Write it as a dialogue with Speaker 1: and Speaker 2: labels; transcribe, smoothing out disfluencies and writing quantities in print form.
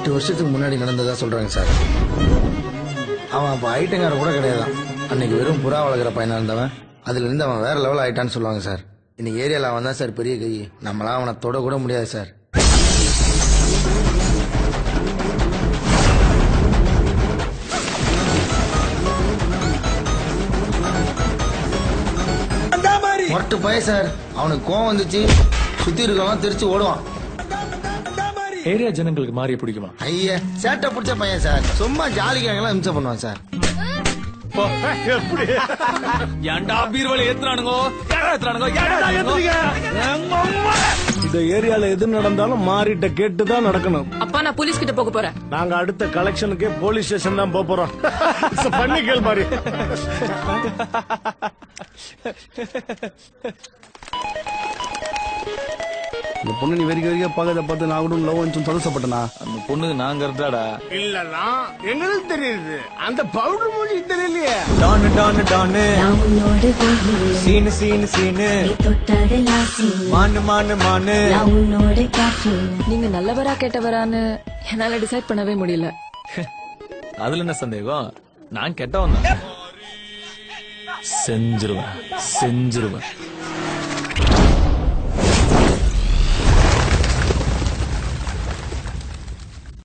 Speaker 1: 8 வருஷத்துக்கு முன்னாடி நடந்ததா சொல்றாங்க சார். அவன் அப்ப ஐட்டங்கார கூட கிடையாதான். அன்னைக்கு வெறும் புறா வளர்க்குற பையனா இருந்தவன் அதுல இருந்து அவன் வேற லெவல் ஆயிட்டான்னு சொல்லுவாங்க சார். இன்னைக்கு ஏரியால அவன் தான் சார் பெரிய கை. நம்மளாம் அவனை தொட கூட முடியாது சார். மொட்டு பய சார். அவனுக்கு கோவம் வந்துச்சு, சுத்தி இருக்கவன் தெரிச்சு ஓடுவான்.
Speaker 2: ஏரியா ஜனங்களுக்கு மாறி பிடிக்குமா?
Speaker 1: ஐயா சேட்டை பிடிச்ச பையன் சார். சும்மா ஜாலிக்காகலாம் இம்சை பண்ணுவான் சார்.
Speaker 2: ஏன்டா பீர்வலை ஏத்துறானுங்கோ?
Speaker 3: இந்த ஏரியால எது நடந்தாலும் மாறிட்ட கேட்டுதான் நடக்கணும்.
Speaker 4: அப்பா நான் போலீஸ் கிட்ட போக போறேன்.
Speaker 3: நாங்க அடுத்த கலெக்ஷனுக்கே போலீஸ் ஸ்டேஷன் தான் போறோம். பண்ணிக்கல் மாதிரி. இந்த பொண்ணு நீ வெறிக்க வெறிக்க பாக்கத பார்த்து நான் கூட லவ் வந்து சந்தோஷப்பட்டனா?
Speaker 2: அந்த பொண்ணுக்கு நான் கரெக்டாடா
Speaker 3: இல்லனா எங்களுக்கு தெரியுது. அந்த பவுடர் மூஞ்சி தெரியலையே.
Speaker 5: டான் டான் டான்
Speaker 6: உன்னோடு
Speaker 5: சீனு சீனு சீனு
Speaker 6: தொட்டதெல்லாம் சீனு
Speaker 5: மானு மானு மானு
Speaker 6: உன்னோடு காஃபீன்.
Speaker 4: நீங்க நல்லவரா கெட்டவரான்னு என்னால டிசைட் பண்ணவே முடியல.
Speaker 2: அதுல என்ன சந்தேகம்? நான் கெட்டவன் தான். செஞ்சிருவேன்.